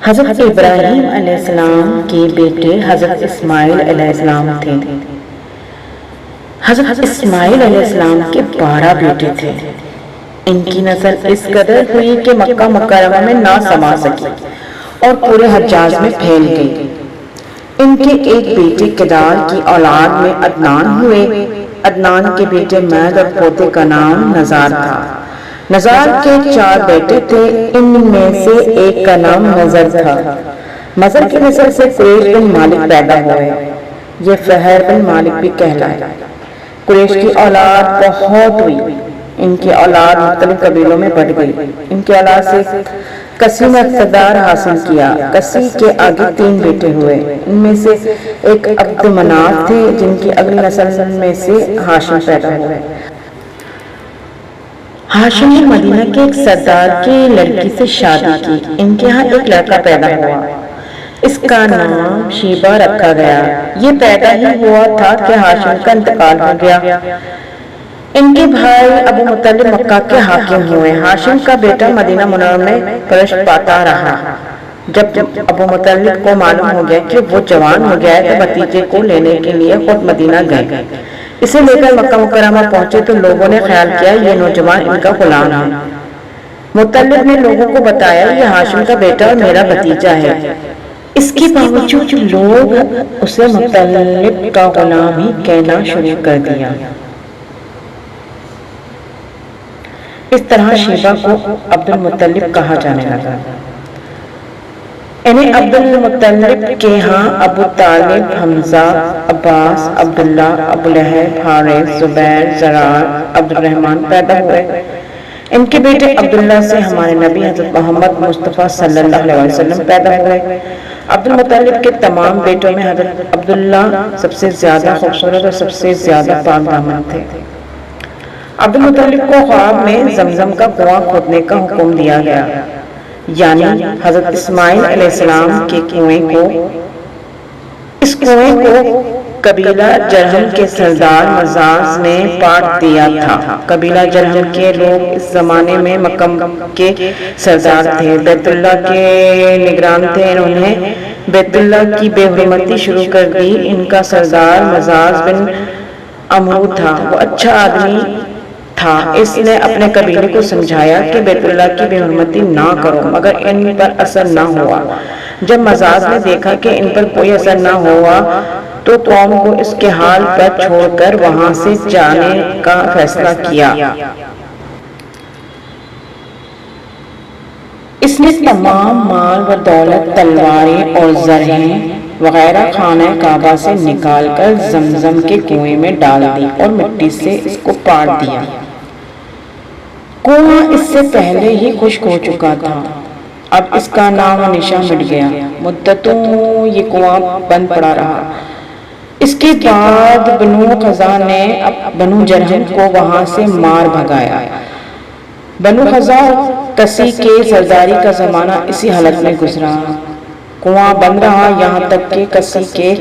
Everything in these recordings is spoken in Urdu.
حضرت ابراہیم علیہ السلام کے بیٹے حضرت اسماعیل علیہ السلام تھے۔ حضرت اسماعیل علیہ السلام کے 12 بیٹے تھے۔ ان کی نسل اس قدر ہوئی کہ مکہ مکرمہ میں نہ سما سکی اور پورے حجاز میں پھیل گئی۔ ان کے ایک بیٹے کدار کی اولاد میں عدنان ہوئے۔ عدنان کے بیٹے مہد اور پوتے کا نام نزار تھا۔ نزار کے 4 بیٹے تھے، ان میں سے ایک کا نام مزر تھا۔ مزر کی نسل سے قریش بن مالک پیدا ہوئے، یہ فہر بن مالک بھی کہلائے۔ قریش کی اولاد بہت ہوئی، ان کی اولاد مختلف قبیلوں میں بڑھ گئی۔ ان کی اولاد سے کسی نے اقتدار حاصل کیا۔ کسی کے آگے 3 بیٹے ہوئے، ان میں سے ایک عبد مناف تھے، جن کی اگلی نسل میں سے ہاشم پیدا ہوئے۔ ہاشم نے مدینہ کے ایک سردار کی لڑکی سے شادی کی۔ ان کے ہاں ایک لڑکا پیدا ہوا، اس کا نام شیبہ رکھا گیا۔ یہ پیدا ہی ہوا تھا کہ ہاشم کا انتقال ہو گیا۔ ان کے بھائی ابو مطلب مکہ کے حاکم ہوئے۔ ہاشم کا بیٹا مدینہ منورہ میں پرشت پاتا رہا۔ جب ابو مطلب کو معلوم ہو گیا کہ وہ جوان ہو گیا ہے تو بھتیجے کو لینے کے لیے خود مدینہ گئے۔ اسے لے کر مکہ مکرمہ پہنچے تو لوگوں نے خیال کیا یہ نوجوان ان کا غلام ہے۔ مطلب نے لوگوں کو بتایا یہ ہاشم کا بیٹا اور میرا بھتیجا ہے۔ اس کے باوجود لوگ اسے مطلب کا غلام ہی کہنا شروع کر دیا۔ اس طرح شیبہ کو عبد المطلب کہا جانے لگا۔ انہیں عبد المطلب کے ہاں ابو طالب، حمزہ، عباس، عبداللہ، ابو لہب، حارث، زبیر، زرار، عبد الرحمن پیدا ہوئے۔ ان کے بیٹے عبداللہ سے ہمارے نبی حضرت محمد مصطفیٰ صلی اللہ علیہ وسلم پیدا ہوئے۔ عبد المطلب کے تمام بیٹوں میں حضرت عبداللہ سب سے زیادہ خوبصورت اور سب سے زیادہ پاک دامن تھے۔ عبد المطلب کو خواب میں زمزم کا کنواں کھودنے کا حکم دیا گیا، یعنی حضرت اسماعیل علیہ السلام کے کنویں کو۔ اس کنویں کو قبیلہ جرہم کے سردار مزاز نے پاٹ دیا تھا۔ قبیلہ جرہم کے لوگ اس زمانے میں مکہ کے سردار تھے، بیت اللہ کے نگران تھے۔ انہوں نے بیت اللہ کی بے حرمتی شروع کر دی۔ ان کا سردار مزاز بن عمرو تھا، وہ اچھا آدمی تھا۔ اس نے اپنے قبیلے کو سمجھایا کہ بیت اللہ کی بے حرمتی نہ کرو، مگر ان پر اثر نہ ہوا۔ جب مزاج نے دیکھا کہ ان پر کوئی اثر نہ ہوا تو قوم کو اس کے حال پر چھوڑ کر وہاں سے جانے کا فیصلہ کیا۔ اس نے تمام مال و دولت، تلواریں اور زرہیں وغیرہ خانہ کعبہ سے نکال کر زمزم کے کنویں میں ڈال دی اور مٹی سے اس کو پاٹ دیا۔ کنواں اس سے پہلے ہی خشک ہو چکا تھا، اب اس کا نام و نشان مٹ گیا۔ مدتوں یہ کنواں بند پڑا رہا۔ اس کے بعد بنو خزاع نے بنو جرہم کو وہاں سے مار بھگایا۔ بنو خزاع کسی کے سرداری کا زمانہ اسی حالت میں گزرا۔ کنواں بند رہا یہاں تک کہ کسی کے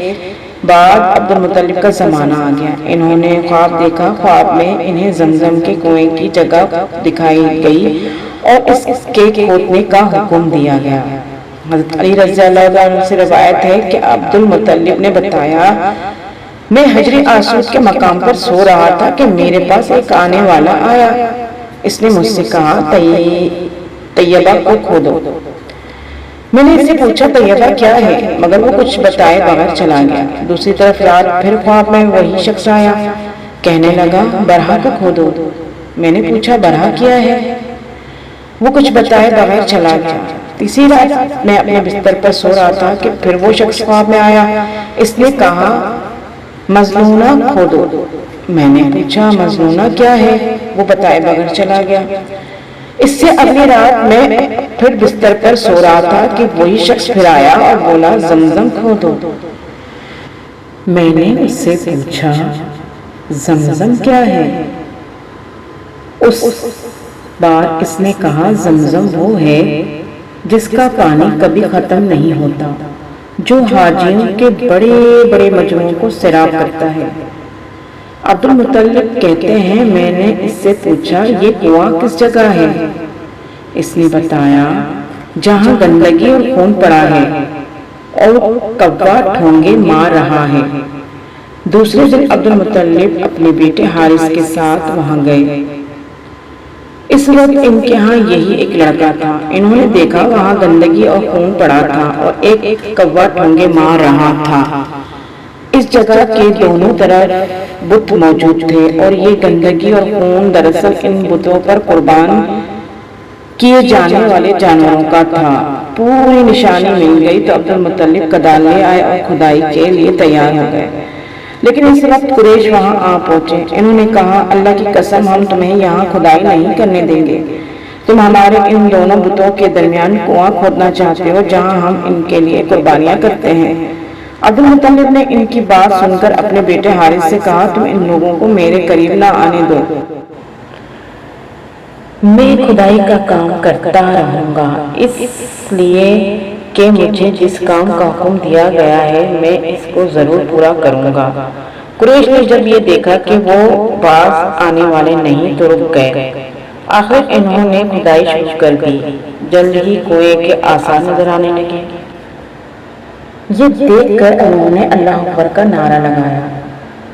بعد عبد المطلب کا زمانہ آ گیا۔ انہوں نے خواب دیکھا، خواب میں انہیں زمزم کے کنویں کی جگہ دکھائی گئی اور اس کے کھودنے کا حکم دیا گیا۔ حضرت علی رضی اللہ عنہ سے روایت ہے کہ عبد المطلب نے بتایا، میں حجر آسود کے مقام پر سو رہا تھا کہ میرے پاس ایک آنے والا آیا۔ اس نے مجھ سے کہا طیبہ کو کھودو۔ میں نے اس سے پوچھا طیبہ کیا ہے، مگر وہ کچھ بتائے بغیر چلا گیا۔ دوسری طرف رات پھر خواب میں وہی شخص آیا، کہنے لگا برہا کو کھودو۔ میں نے پوچھا برہا کیا ہے، وہ کچھ بتائے بغیر چلا گیا۔ تیسری رات میں اپنے بستر پر سو رہا تھا کہ پھر وہ شخص خواب میں آیا، اس نے کہا مظنونہ کھودو۔ میں نے پوچھا مظنونہ کیا ہے، وہ بتائے بغیر چلا گیا۔ اس سے اگلی رات میں پھر بستر پر سو رہا تھا کہ وہی شخص پھر آیا اور بولا زمزم کھودو۔ میں نے اس سے پوچھا زمزم کیا ہے، اس بار اس نے کہا زمزم وہ ہے جس کا پانی کبھی ختم نہیں ہوتا، جو حاجیوں کے بڑے بڑے مجموعوں کو سیراب کرتا ہے۔ عبد المطلب کہتے ہیں میں نے اس سے پوچھا یہ کنواں کس جگہ ہے، اس نے بتایا جہاں گندگی اور خون پڑا ہے اور کوا ٹھونگے مار رہا ہے۔ دوسرے دن عبد المطلب اپنے بیٹے حارث کے ساتھ وہاں گئے۔ اس وقت ان کے ہاں یہی ایک لڑکا تھا۔ انہوں نے دیکھا وہاں گندگی اور خون پڑا تھا اور ایک کوا ٹھونگے مار رہا تھا۔ اس جگہ کے دونوں طرف بت موجود تھے اور یہ گندگی اور خون دراصل ان بتوں پر قربان کیے جانے والے جانوروں کا تھا۔ پوری نشانی مل گئی تو عبد المطلب کدال لے آئے اور کھدائی کے لیے تیار ہو گئے، لیکن اس وقت قریش وہاں آ پہنچے۔ انہوں نے کہا، اللہ کی قسم ہم تمہیں یہاں کھدائی نہیں کرنے دیں گے۔ تم ہمارے ان دونوں بتوں کے درمیان کنواں کھودنا چاہتے ہو جہاں ہم ان کے لیے قربانیاں کرتے ہیں۔ عبد المطلب نے ان کی بات سن کر اپنے بیٹے حارث سے کہا، تم ان لوگوں کو میرے قریب نہ آنے دو، میں کھدائی کا کام کرتا رہوں گا، اس لیے کہ مجھے جس کام کا حکم دیا گیا ہے میں اس کو ضرور پورا کروں گا۔ قریش نے جب یہ دیکھا کہ وہ باز آنے والے نہیں تو رک گئے۔ آخر انہوں نے کھدائی شروع کر دی۔ جلد ہی کنویں کے آثار نظر آنے لگے۔ یہ دیکھ کر انہوں نے اللہ اکبر کا نعرہ لگایا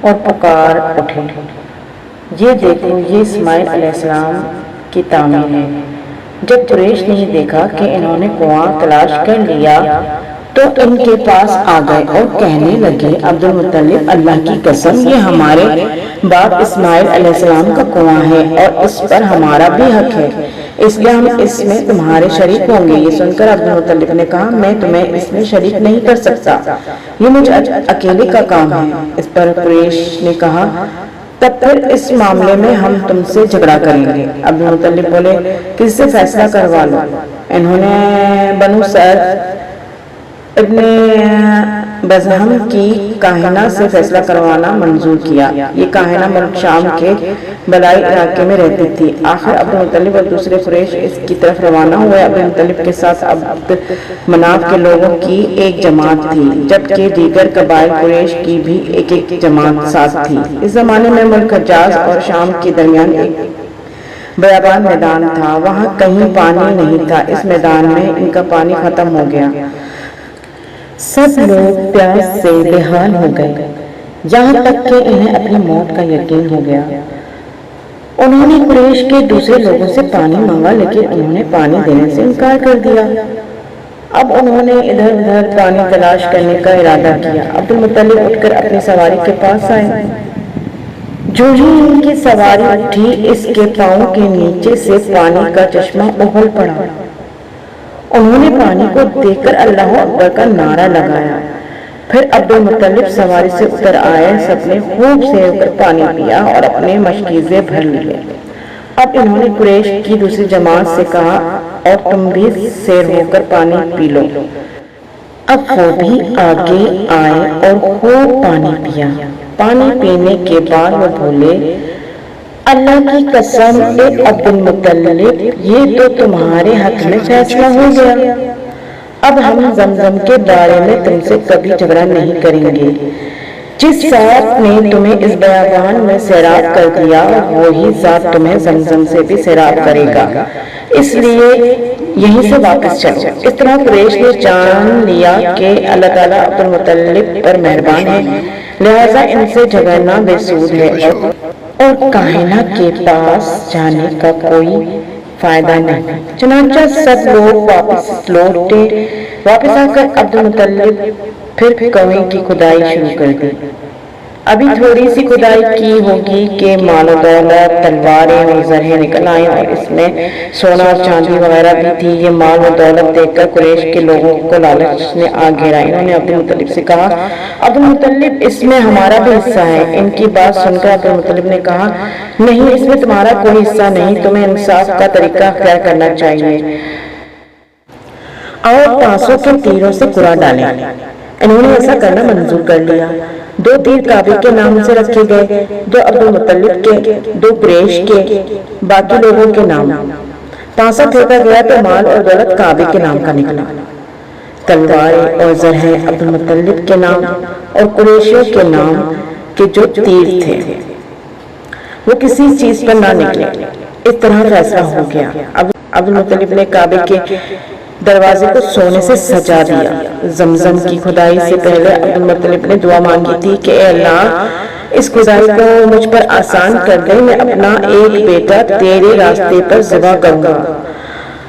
اور پکار اٹھے، یہ دیکھو یہ اسماعیل علیہ السلام کی تعمیر ہے۔ جب قریش نے یہ دیکھا کہ انہوں نے کنواں تلاش کر لیا تو ان کے پاس آ گئے اور کہنے لگے، عبد المطلب اللہ کی قسم یہ ہمارے باپ اسماعیل علیہ السلام کا کنواں ہے اور اس پر ہمارا بھی حق ہے، اس لیے ہم اس میں تمہارے شریک ہوں گے۔ یہ سن کر عبد المطلب نے کہا، میں تمہیں اس میں شریک نہیں کر سکتا، یہ مجھے اکیلے کا کام ہے۔ اس پر قریش نے کہا، تب پھر اس معاملے میں ہم تم سے جھگڑا کریں گے۔ عبد المطلب بولے، کس سے فیصلہ کروا لو؟ انہوں نے بنو سعد ابن بزہم کی کاہنہ سے فیصلہ کروانا منظور کیا۔ یہ کاہنہ ملک شام کے بلائی علاقے میں رہتی تھی۔ آخر عبد المطلب اور دوسرے قریش اس کی طرف روانہ ہوئے۔ عبد المطلب کے ساتھ عبد مناف کے لوگوں کی ایک جماعت تھی، جبکہ دیگر قبائل قریش کی بھی ایک ایک جماعت ساتھ تھی۔ اس زمانے میں ملک حجاز اور شام کے درمیان ایک بیابان میدان تھا، وہاں کہیں پانی نہیں تھا۔ اس میدان میں ان کا پانی ختم ہو گیا۔ سب لوگ پیاس سے بےحال ہو گئے، یہاں تک کہ انہیں اپنی موت کا یقین ہو گیا۔ انہوں نے قریش کے دوسرے لوگوں سے پانی مانگا، لیکن انہوں نے پانی دینے سے انکار کر دیا۔ اب انہوں نے ادھر ادھر پانی تلاش کرنے کا ارادہ کیا۔ عبد المطلب اٹھ کر اپنی سواری کے پاس آئے۔ جو ہی ان کی سواری اٹھی، اس کے پاؤں کے نیچے سے پانی کا چشمہ ابل پڑا۔ انہوں نے پانی کو دیکھ کر اللہ اکبر کا نعرہ لگایا۔ پھر عبد المطلب سواری سے اتر آئے، سب نے خوب سیر کر پانی پیا اور اپنے مشکیزیں بھر لیے۔ اب انہوں نے قریش کی دوسری جماعت سے کہا، اور تم بھی سیر ہو کر پانی پی لو۔ اب وہ بھی آگے آئے اور خوب پانی پیا۔ پانی پینے کے بعد وہ بولے، اللہ کی قسم اے عبد المطلب، یہ تو تمہارے حق میں فیصلہ ہو گیا۔ اب ہم زمزم کے بارے میں تم سے کبھی جھگڑا نہیں کریں گے۔ جس ذات نے تمہیں اس بیابان میں سیراب کر دیا، وہی ذات تمہیں زمزم سے بھی سیراب کرے گا، اس لیے یہیں سے واپس چلو۔ اس طرح قریش نے جان لیا کہ اللہ تعالیٰ عبد المطلب پر مہربان ہے، لہٰذا ان سے جھگڑنا بے سود ہے اور کاہنہ کے پاس جانے کا کوئی فائدہ نہیں۔ چنانچہ سب لوگ واپس لوٹے۔ واپس آ کر عبد المطلب پھر کنویں کی کھدائی شروع کر دی۔ ابھی تھوڑی سی کھدائی کی ہوگی کہ مال و دولت، تلواریں اور زرہیں نکل آئیں، اور اس میں سونا اور چاندی وغیرہ بھی تھی۔ یہ مال و دولت دیکھ کر قریش کے لوگوں کو لالچ نے آ گھیرا۔ انہوں نے عبد المطلب سے کہا، عبد المطلب اس میں ہمارا بھی حصہ ہے۔ ان کی بات سن کر عبد المطلب نے کہا، نہیں، اس میں تمہارا کوئی حصہ نہیں، تمہیں انصاف کا طریقہ اختیار کرنا چاہیے اور تانسوں کے تیروں سے قرا ڈالیں۔ انہوں نے ایسا کرنا منظور کر لیا۔ 2 تیر کعبے کے نام سے رکھے گئے، 2 عبد المطلب کے، 2 قریش کے، باقی لوگوں کے نام۔ تانسا پھینکا گیا تو مال اور دولت کعبے کے نام کا نکلا۔ تلواریں اور زرہیں عبد المطلب کے نام اور قریشیوں کے نام کے جو تیر تھے وہ کسی چیز پر نہ نکلے۔ اس طرح فیصلہ ہو گیا۔ عبد المطلب نے کعبے کے دروازے کو سونے سے سجا دیا۔ زمزم کی کھدائی سے پہلے عبد المطلب نے دعا مانگی تھی کہ اے اللہ اس کھدائی کو مجھ پر آسان کر دے، میں اپنا ایک بیٹا تیرے راستے پر ذبح کروں گا۔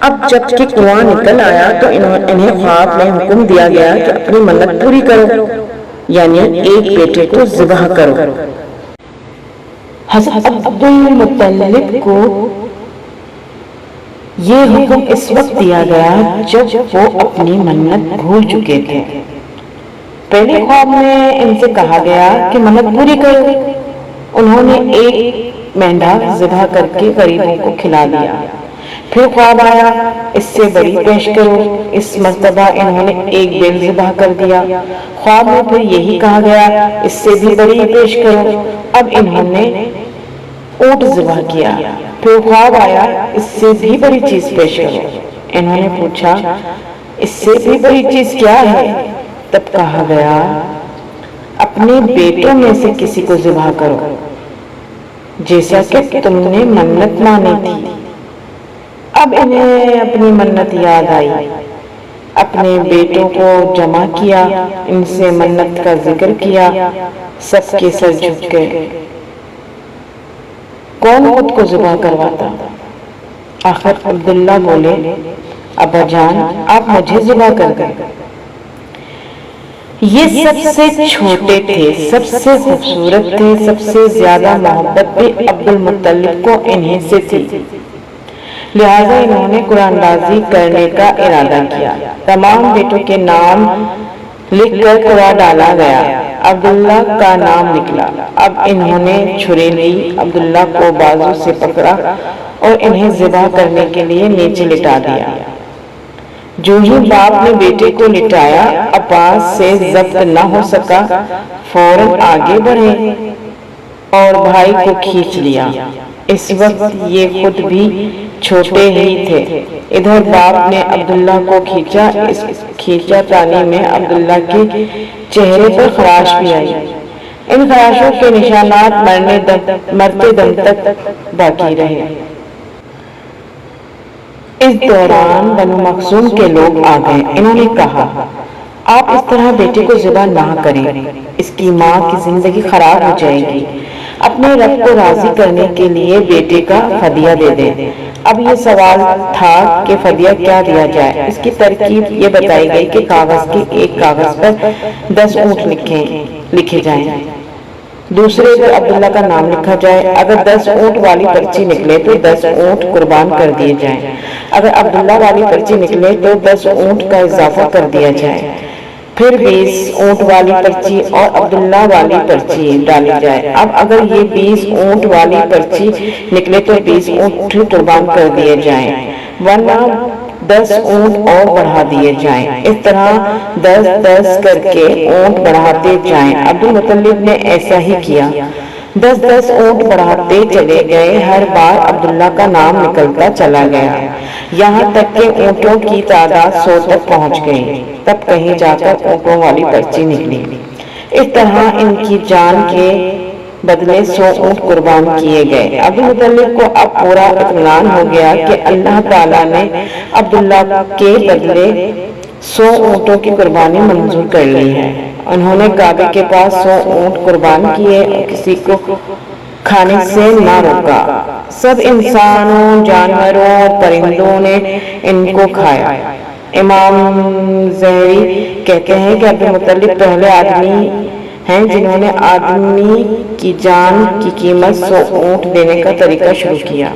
اب جب کہ کنواں نکل آیا تو انہیں خواب میں حکم دیا گیا کہ اپنی منت پوری کرو، یعنی ایک بیٹے کو ذبح کرو۔ حضرت عبد المطلب کو یہ حکم اس وقت دیا گیا جب وہ اپنی منت بھول چکے تھے۔ پہلے خواب میں ان سے کہا گیا کہ منت پوری کرو، انہوں نے ایک مینڈھا ذبح کر کے غریبوں کو کھلا دیا۔ پھر خواب آیا اس سے بڑی پیش کرو، اس مرتبہ انہوں نے ایک بیل ذبح کر دیا۔ خواب میں پھر یہی کہا گیا اس سے بھی بڑی پیش کرو، اب انہوں نے اونٹ ذبح کیا۔ پھر خواب آیا اس سے بھی بڑی چیز پیش کرو، انہوں نے پوچھا اس سے بھی بڑی چیز کیا ہے؟ تب کہا گیا اپنے بیٹوں میں سے کسی کو ذبح کرو جیسا کہ تم نے منت مانی تھی۔ اب انہیں اپنی منت یاد آئی، اپنے بیٹوں کو جمع کیا، ان سے منت کا ذکر کیا، سب کے سر جھک گئے۔ کون خود کو ذبح کرواتا؟ آخر عبداللہ بولے ابا جان آپ مجھے ذبح کر گئے۔ یہ سب سے چھوٹے تھے، سب سے خوبصورت تھے، سب سے زیادہ محبت بھی عبد المطلب کو انہیں سے تھی، لہذا انہوں نے قرآن اندازی کرنے کا ارادہ کیا۔ تمام بیٹوں کے نام لکھ کر قرآ ڈالا گیا، عبداللہ کا نام نکلا۔ اب انہوں نے چھری لی، عبداللہ کو بازو سے پکڑا اور انہیں ذبح کرنے کے لیے نیچے لٹا دیا۔ جو ہی باپ نے بیٹے کو لٹایا، عباس سے ضبط نہ ہو سکا، فوراً آگے بڑھے اور بھائی کو کھینچ لیا۔ اس وقت یہ خود بھی چھوٹے ہی تھے۔ ادھر باپ نے عبداللہ کو کھینچا، اس کھینچا تانی میں عبداللہ کے چہرے پر خراش بھی آئی۔ ان خراشوں کے نشانات مرتے دم تک باقی رہے۔ اس دوران بنو مخزوم کے لوگ آ گئے۔ انہوں نے کہا آپ اس طرح بیٹے کو ذبح نہ کریں، اس کی ماں کی زندگی خراب ہو جائے گی۔ اپنے رب کو راضی کرنے کے لیے بیٹے کا فدیہ دے دیں۔ اب یہ سوال تھا کہ فدیہ کیا دیا جائے۔ اس کی ترکیب یہ بتائی گئی کہ کاغذ کے ایک کاغذ پر 10 اونٹ لکھے جائیں، دوسرے پر عبداللہ کا نام لکھا جائے۔ اگر 10 اونٹ والی پرچی نکلے تو 10 اونٹ قربان کر دیے جائیں، اگر عبداللہ والی پرچی نکلے تو 10 اونٹ کا اضافہ کر دیا جائے، پھر 20 اونٹ والی پرچی اور عبداللہ والی پرچی ڈالی جائے۔ اب اگر یہ 20 اونٹ والی پرچی نکلے تو 20 اونٹ قربان کر دیے جائیں، ورنہ 10 اونٹ اور بڑھا دیے جائیں۔ اس طرح 10 کر کے اونٹ بڑھاتے جائیں۔ عبد المطلب نے ایسا ہی کیا، 10 اونٹ بڑھاتے چلے گئے، ہر بار عبداللہ کا نام نکلتا چلا گیا، یہاں تک کہ اونٹوں کی تعداد 100 تک پہنچ گئی۔ تب کہیں جا کر اونٹوں والی پرچی نکلی۔ اس طرح ان کی جان کے بدلے 100 اونٹ قربان کیے گئے۔ عبد المطلب کو اب پورا اطمینان ہو گیا کہ اللہ تعالیٰ نے عبداللہ کے بدلے 100 اونٹوں کی قربانی منظور کر لی ہے۔ انہوں نے کعبے کے پاس 100 اونٹ قربان کیے اور کسی کو کھانے سے نہ روکا۔ سب انسانوں، جانوروں اور پرندوں نے ان کو کھایا۔ امام زہری کہتے ہیں کہ عبد المطلب پہلے آدمی ہیں جنہوں نے آدمی کی جان کی قیمت 100 اونٹ دینے کا طریقہ شروع کیا۔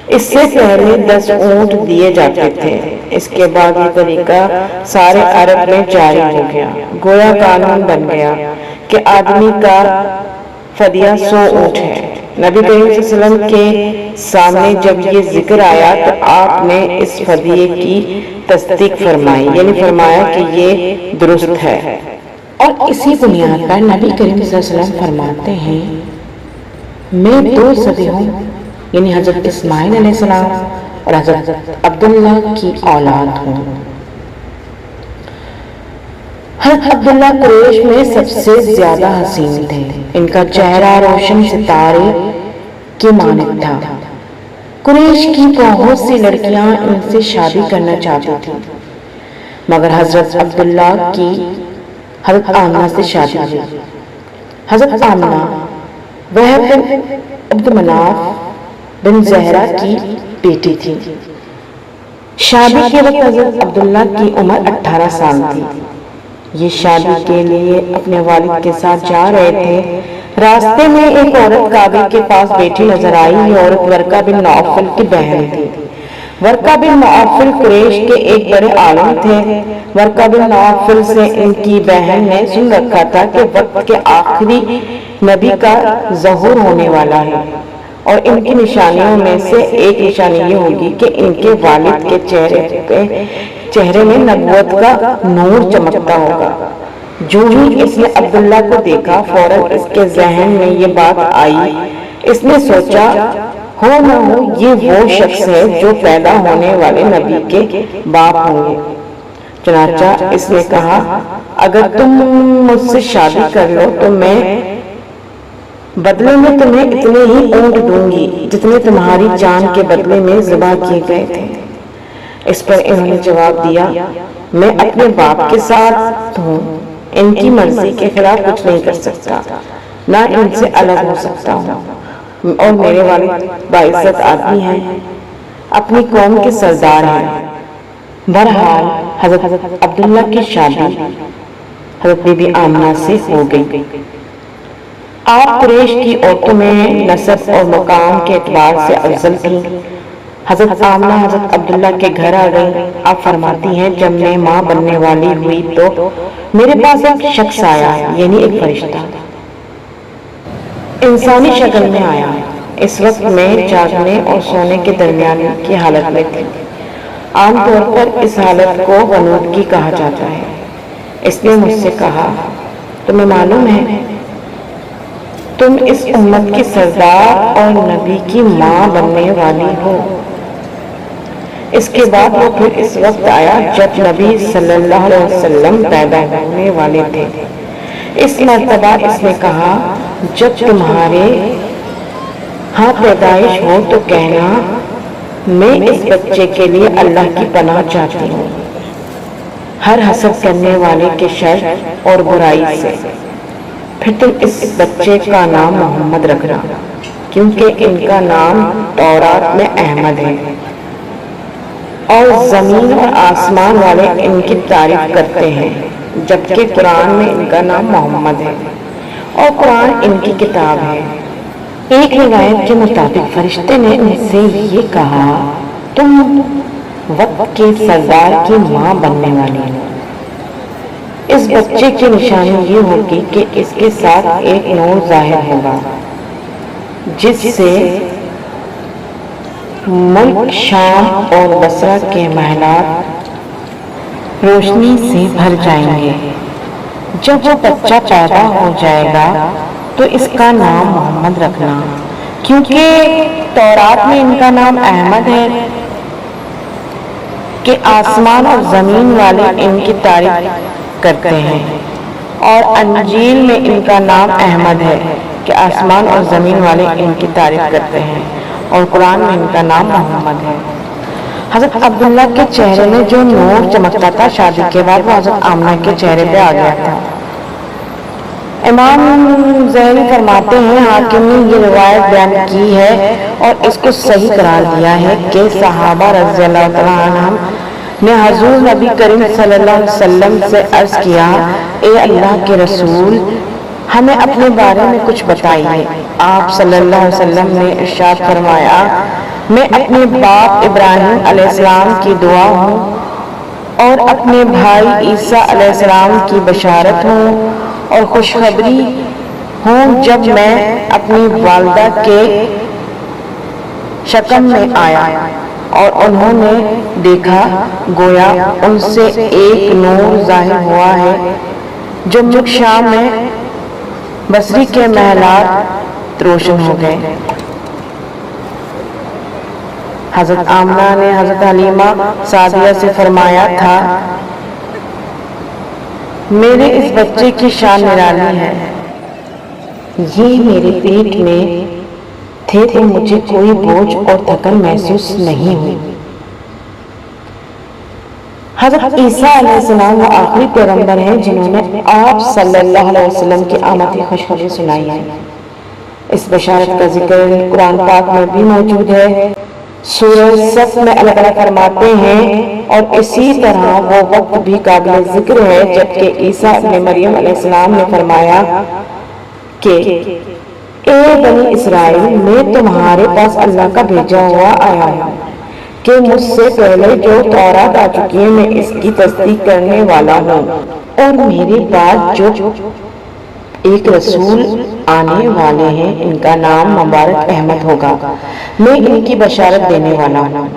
اس سے پہلے 10 اونٹ دیے جاتے تھے۔ اس کے بعد یہ طریقہ سارے عرب میں جاری ہو گیا، گویا قانون بن گیا کہ آدمی کا فدیہ 100 اونٹ ہے۔ نبی کریم صلی اللہ علیہ وسلم کے سامنے جب یہ ذکر آیا تو آپ نے اس فدیے کی تصدیق فرمائی، یعنی فرمایا کہ یہ درست ہے۔ اور اسی بنیاد پر نبی کریم صلی اللہ علیہ وسلم فرماتے ہیں میں 2 ذبیحوں یعنی حضرت اسماعیل علیہ السلام اور حضرت عبداللہ کی اولاد ہوں۔ حضرت عبداللہ قریش میں سب سے زیادہ حسین تھے، ان کا چہرہ روشن ستارے کی مانند تھا، قریش کی بہت سی لڑکیاں ان سے شادی کرنا چاہتی تھیں، مگر حضرت عبداللہ کی حضرت آمنہ سے شادی ہوئی۔ حضرت آمنہ وہب بن عبد مناف بن زہرہ کی بیٹی تھی۔ شادی کے وقت حضرت عبداللہ کی عمر 18 سال تھی۔ یہ شادی کے لیے اپنے والد کے ساتھ جا رہے تھے۔ راستے میں ایک عورت کعبے کے پاس بیٹھی نظر آئی۔ یہ عورت ورقہ بن نوفل کی بہن تھی۔ ورقہ بن نوفل قریش کے ایک بڑے عالم تھے۔ ورقہ بن نوفل سے ان کی بہن نے سن رکھا تھا کہ وقت کے آخری نبی کا ظہور ہونے والا ہے، اور ان کی نشانیوں میں سے ایک نشانی یہ ہوگی کہ ان کے والد کے چہرے میں نبوت کا نور چمکتا ہوگا۔ جو ہی اس نے عبداللہ کو دیکھا، فوراً اس کے ذہن میں یہ بات آئی۔ اس نے سوچا ہو نہ ہو یہ وہ شخص ہے جو پیدا ہونے والے نبی کے باپ ہوں گے۔ چنانچہ اس نے کہا اگر تم مجھ سے شادی کر لو تو میں بدلے میں تمہیں اتنے ہی اونٹ دوں گی جتنے تمہاری جان کے بدلے میں ذبح کیے گئے تھے۔ اس پر انہوں نے جواب دیا میں اپنے باپ کے ساتھ ہوں، ان کی مرضی کے خلاف کچھ نہیں کر سکتا، نہ ان سے الگ ہو سکتا ہوں، اور میرے والد باعزت آدمی ہیں، اپنی قوم کے سردار ہیں۔ بہرحال حضرت عبداللہ کی شادی حضرت بی بی آمنہ سے ہو گئی۔ آپ قریش کی عورتوں میں نسب اور مقام کے اعتبار سے افضل تھیں۔ حضرت آمنہ حضرت عبداللہ کے گھر آ گئی۔ آپ فرماتی ہیں جب میں ماں بننے والی ہوئی تو میرے پاس ایک شخص آیا، یعنی ایک فرشتہ انسانی شکل میں آیا۔ اس وقت میں جاگنے اور سونے کے درمیان کی حالت میں تھی۔ عام طور پر اس حالت کو غنودگی کہا جاتا ہے۔ اس نے مجھ سے کہا تمہیں معلوم ہے تم اس امت کی سردار اور نبی کی ماں بننے والی ہو۔ اس کے بعد وہ پھر اس وقت آیا جب نبی صلی اللہ علیہ وسلم پیدا ہونے والے تھے۔ اس مرتبہ اس نے کہا جب تمہارے ہاں پیدائش ہو تو کہنا میں اس بچے کے لیے اللہ کی پناہ چاہتی ہوں، ہر حسد کرنے والے کے شر اور برائی سے۔ پھر تم اس بچے کا نام محمد رکھنا، کیونکہ ان کا نام تورات میں احمد ہے، اور زمین اور آسمان والے ان کی تعریف کرتے ہیں، جبکہ قرآن میں ان کا نام محمد ہے، اور قرآن ان کی کتاب ہے۔ ایک روایت کے مطابق فرشتے نے ان سے یہ کہا تم وقت کے سردار کی ماں بننے والی ہو۔ اس بچے کی نشانی یہ ہوگی کہ اس کے ساتھ ایک نور ظاہر ہوگا جس سے ملک شام اور بصرہ کے محلات روشنی سے بھر جائیں گے۔ جب وہ بچہ پیدا ہو جائے گا تو اس کا نام محمد رکھنا، کیونکہ تورات میں ان کا نام احمد ہے کہ آسمان اور زمین والے ان کی تعریف کرتے ہیں، اور انجیل میں ان کا نام احمد ہے کہ آسمان اور زمین والے ان کی تعریف کرتے ہیں، اور قرآن میں ان کا نام محمد ہے۔ حضرت عبداللہ کے چہرے میں جو نور چمکتا تھا شادی کے بعد وہ حضرت آمنہ کے چہرے پہ آ گیا تھا۔ امام ذہبی فرماتے ہیں حاکم نے یہ روایت بیان کی ہے اور اس کو صحیح قرار دیا ہے کہ صحابہ رضی اللہ تعالیٰ عنہم نے حضور نبی کریم صلی اللہ علیہ وسلم سے عرض کیا اے اللہ کے رسول ہمیں اپنے بارے میں کچھ بتائیے۔ آپ صلی اللہ علیہ وسلم نے ارشاد فرمایا میں اپنے باپ ابراہیم علیہ السلام کی دعا ہوں اور اپنے بھائی عیسیٰ علیہ السلام کی بشارت ہوں اور خوشخبری ہوں۔ جب میں اپنی والدہ کے شکم میں آیا اور انہوں نے دیکھا گویا ان سے ایک نور ظاہر ہوا ہے جو ملک شام میں بصری کے محلات روشن ہو گئے۔ حضرت آمنہ نے حضرت حلیمہ سعدیہ سے فرمایا تھا میرے اس بچے کی شان نرالی ہے، یہ میرے پیٹ میں تھے تو مجھے کوئی بوجھ اور تھکن محسوس نہیں ہوئی۔ حضرت عیسیٰ علیہ السلام وہ آخری پیغمبر ہیں جنہوں نے آپ صلی اللہ علیہ وسلم کی آمد کی خوشخبری سنائی ہے۔ اس بشارت کا ذکر قرآن پاک میں بھی موجود ہے۔ سورہ صف میں اللہ تعالیٰ فرماتے ہیں اور اسی طرح وہ وقت بھی قابل ذکر ہے جبکہ عیسیٰ ابن مریم علیہ السلام نے فرمایا کہ اے بنی اسرائیل، میں تمہارے پاس اللہ کا بھیجا ہوا آیا ہوں کہ مجھ سے پہلے جو تورات آ چکی ہے میں اس کی تصدیق کرنے والا ہوں، اور میرے بعد جو ایک رسول آنے والے ہیں ان کا نام مبارک احمد ہوگا، میں ان کی بشارت دینے والا ہوں۔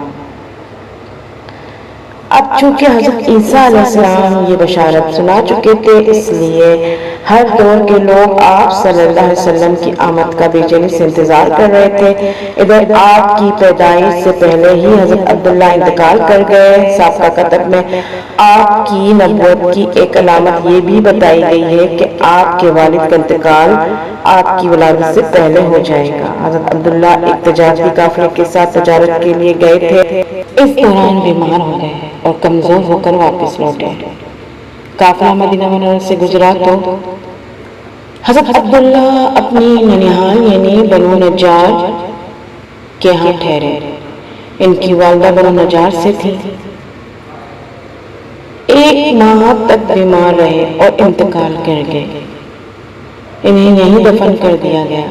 اب چونکہ حضرت عیسیٰ علیہ السلام یہ بشارت سنا چکے تھے، اس لیے ہر دور کے لوگ آپ صلی اللہ علیہ وسلم کی آمد کا بے چینی سے انتظار کر رہے تھے۔ ادھر آپ کی پیدائش سے پہلے ہی حضرت عبداللہ انتقال کر گئے۔ سابقہ کتب میں آپ کی نبوت کی ایک علامت یہ بھی بتائی گئی ہے کہ آپ کے والد کا انتقال آپ کی ولادت سے پہلے ہو جائے گا۔ حضرت عبداللہ ایک تجارتی قافلے کے ساتھ تجارت کے لیے گئے تھے، اس دوران بیمار ہو گئے اور کمزور ہو کر واپس لوٹے۔ قافلہ مدینہ منورہ سے گزرا تو حضرت عبداللہ اپنی ننیحال یعنی بنو نجار کے ہاں ٹھہرے۔ ان کی والدہ بنو نجار سے تھی۔ ایک ماہ تک بیمار رہے اور انتقال کر گئے۔ انہیں یہیں دفن کر دیا گیا۔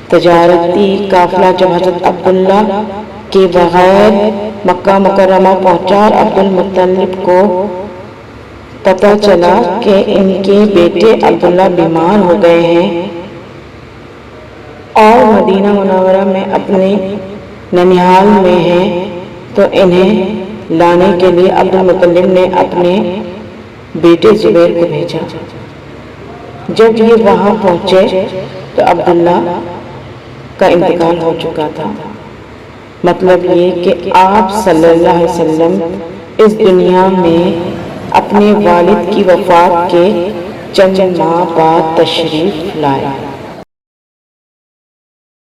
تجارتی قافلہ جب حضرت عبداللہ کے بغیر مکہ مکرمہ پہنچا اور عبد المطلب کو پتہ چلا کہ ان کے بیٹے عبداللہ بیمار ہو گئے ہیں اور مدینہ منورہ میں اپنے ننیحال میں ہیں، تو انہیں لانے کے لیے عبد المطلب نے اپنے بیٹے زبیر کو بھیجا۔ جب یہ وہاں پہنچے تو عبداللہ کا انتقال ہو چکا تھا۔ مطلب یہ کہ آپ صلی اللہ علیہ وسلم اس دنیا میں اپنے والد کی وفات کے چند ماہ بعد تشریف لائے۔